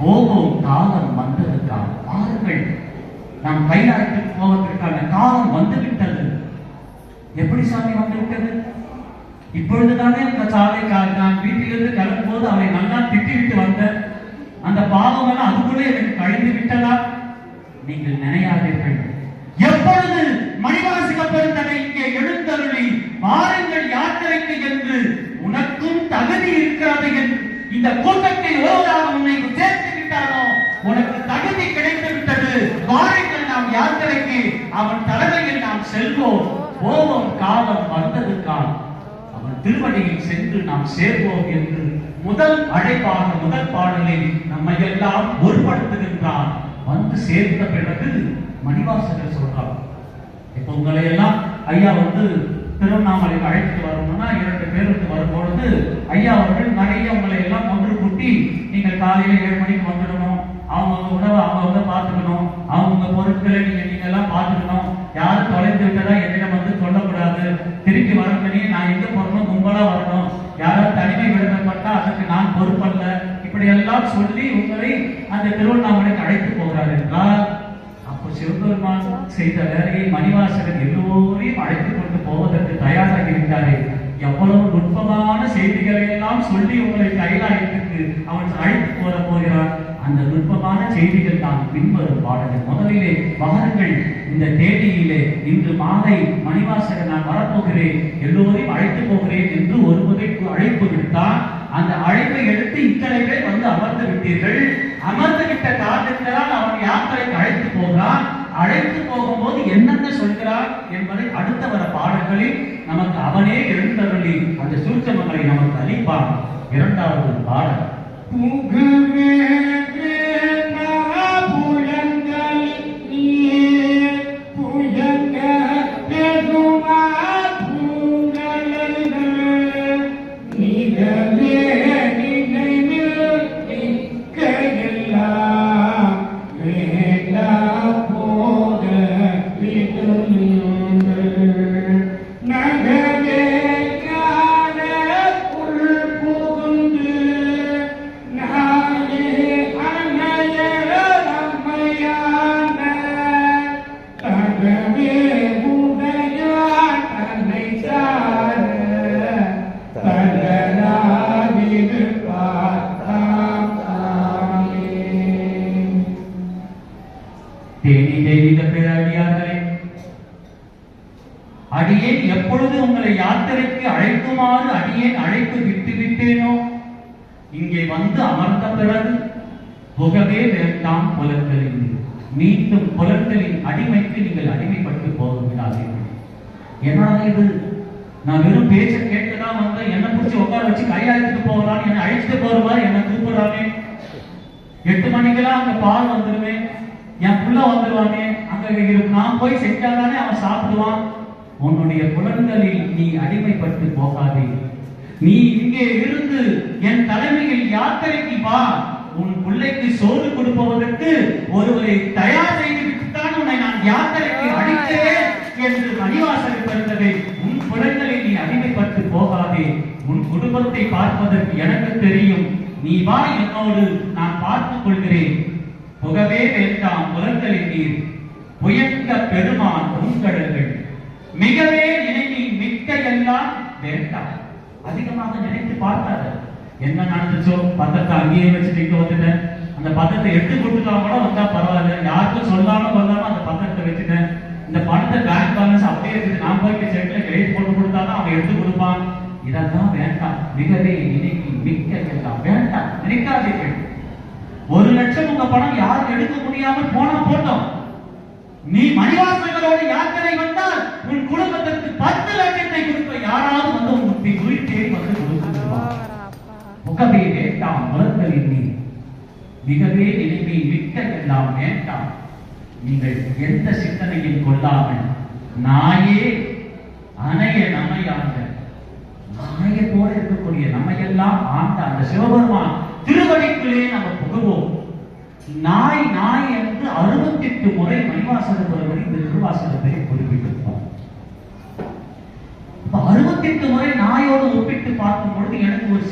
போகும் காலம் வந்ததுக்காக பாருங்கள், நாம் கைலாயத்துக்கு போவதற்கான காலம் வந்துவிட்டது. எப்படி சாமி வந்துவிட்டது? இப்பொழுதுதானே அந்த சாலை நான் வீட்டிலிருந்து கிளம்பும் போது அவரை நல்லா திட்டிவிட்டு வந்த அந்த பாவம் எல்லாம் அதுக்குள்ளே எனக்கு கழிந்து விட்டதா? நீங்கள் நினையாதீர்கள். எப்பொழுது மணிவாசக பெருந்தகை இங்கே எழுந்தருளி வாருங்கள் யாத்திரைக்கு என்று உனக்கும் தகுதி இருக்கிறது என்று இந்த கூட்டத்தை ஓராக உன்னை சேர்த்து விட்டானோ, உனக்கு தகுதி கிடைத்து விட்டது, வாருங்கள் நாம் யாத்திரைக்கு, அவன் தலைமையில் நாம் செல்வோம், போவோம், காலம் வந்ததுக்கால் அவன் திருவடியில் சென்று நாம் சேர்வோம் என்று முதல் அழைப்பாக முதல் பாடலில் நம்மை எல்லாம் ஒருபடுத்துகின்றான். வந்து சேர்ந்த பிறகு மணிவாசகர் சொல்றார், இப்ப உங்களை எல்லாம் ஐயா வந்து திருவண்ணாமலைக்கு அழைத்து வரணும்னா 2 பேருக்கு வரும்பொழுது ஐயா அவர்கள் நிறைய உங்களை எல்லாம் ஒன்று கூட்டி நீங்கள் காலையில 7 மணிக்கு வந்துடணும், அவங்க உணவை அவங்க பார்த்துக்கணும், அவங்க பொருட்களை நீங்க எல்லாம் பார்த்துக்கணும், யாரும் தொலைந்து விட்டதா என்னிடம் வந்து சொல்லக்கூடாது, திருப்பி வரணும்னே நான் எங்க போறணும் கும்பலா வரணும், யாராவது தனிமை விடுதப்பட்டா அதுக்கு நான் பொறுப்பல்ல, இப்படி எல்லாம் சொல்லி உங்களை அந்த திருவண்ணாமலைக்கு அழைத்து போகிறார் என்றால், அப்போ சிவபெருமான் செய்த வேலையை மணிவாசகர் எல்லோரையும் அழைத்துக் கொண்டு போவதற்கு தயாராகி விட்டாரே. எவ்வளவு நுட்பமான செய்திகளை எல்லாம் சொல்லி உங்களை கைலாயத்துக்கு அவன் அழைத்து போகிறான். அந்த நுட்பமான செய்திகள் தான் பின்வரும் பாடல்கள். முதலிலே வாருங்கள், இந்த தேதியிலே இன்று மாலை மணிவாசகர் நான் வரப்போகிறேன், எல்லோரையும் அழைத்து போகிறேன் என்று ஒரு முறைக்கு அழைப்பு விடுத்தான். அந்த அழைப்பை எடுத்து இத்தனை பேர் வந்து அமர்ந்து விட்டீர்கள். அமர்ந்து விட்ட காரணத்தினால் அவன் யாத்திரைக்கு அழைத்து போகிறான். அழைத்து போகும்போது என்னென்ன சொல்கிறார் என்பதை அடுத்த வர பாடல்களில் நமக்கு அவனே எழுந்தருளி அந்த சூட்சமங்களை நமக்கு அளிப்பான். 2வது பாடல். அடியேன் எப்பொழுது உங்களை யாத்திரைக்கு அழைக்குமாறு அடியேன் அழைப்பு விட்டு விட்டேனோ, இங்கே வந்து அமர்ந்த பிறகு புகவே வேண்டாம் புலன்களில், மீண்டும் புலன்களின் அடிமைக்கு நீங்கள் அடிமைப்பட்டு போகிறார்கள். ஏன்னா இது நான் வெறும் பேச்ச கேட்டுதான் வந்து என்ன பிடிச்சி உட்கார வச்சு கையாளத்துக்கு போகலான்னு என்ன அழைச்சிட்டு போற மாதிரி என்ன கூப்பிடுறானே. 8 மணிக்கெல்லாம் அங்க பால் வந்துருவேன், என் புள்ள வந்துருவானே, அங்க நான் போய் செஞ்சாதானே அவன் சாப்பிடுவான். உன்னுடைய புலன்களில் நீ அடிமைப்பட்டு போகாதே. நீ இங்கே இருந்து என் தலைமையில் யாத்திரைக்கு வா. உன் பிள்ளைக்கு சோறு கொடுப்பதற்கு ஒருவரை தயார் செய்து விட்டுத்தான் உன்னை நான் யாத்திரைக்கு அழைக்கிறேன் என்று மணிவாசகர் பிறந்ததை உன் புலன்களில் நீ அடிமைப்பட்டு போகாதே. உன் குடும்பத்தை பார்ப்பதற்கு எனக்கு தெரியும். நீ வா, என்னோடு நான் பார்த்துக் கொள்கிறேன். புகவே வேண்டாம் புலன்களின் நீர், புயக்க பெருமான் உங்கடல்கள், மிகவே நினைவி மிக்க எல்லாம் வேண்டாம். அதிகமாக நினைத்து பார்த்தாத. என்ன நடந்துச்சோ பத்திரத்தை அங்கேயே வச்சுட்டு இங்க வந்துட்டேன், அந்த பத்திரத்தை எடுத்து கொடுத்துட்டாங்க கூட வந்தா பரவாயில்ல, யாருக்கும் சொல்லாம அந்த பத்திரத்தை வச்சுட்டேன், இந்த பணத்தை பேங்க் பேலன்ஸ் அப்படியே இருக்குது, நான் போய் செக்ல எழுதி போட்டு கொடுத்தாதான் அவன் எடுத்து கொடுப்பான். இதெல்லாம் வேண்டாம். மிகவே நினைவி மிக்க எல்லாம் வேண்டாம். நினைக்காதீர்கள். 1 லட்சம் உங்க பணம் யாரும் எடுக்க முடியாமல் போனா போட்டோம். நீ மணிவாசகரோடு யாத்திரை வந்தால் உன் குடும்பத்திற்கு 10 லட்சத்தை கொடுக்க யாராவது வந்து உன்னை குறித்தே வந்து கொடுத்துருவார். முகவே வேண்டாம் புலன்களின் நீர், மிகவே நினைவை மிக்க எல்லாம் வேண்டாம். நீங்கள் எந்த சிந்தனையும் கொள்ளாமல் நாயே அணைய நம்மையாண்ட, நாயை போல இருக்கக்கூடிய நம்மையெல்லாம் ஆண்ட அந்த சிவபெருமான் திருவடிக்குள்ளே நம்ம புகுவோம். நாய் நாய் என்று 68 முறை மணிவாசகர் ஒருவர் இந்த திருவாசகத்தை குறிப்பிட்டிருப்பார். 68 முறை நாயோடு ஒப்பிட்டு பார்க்கும் பொழுது எனக்கு ஒரு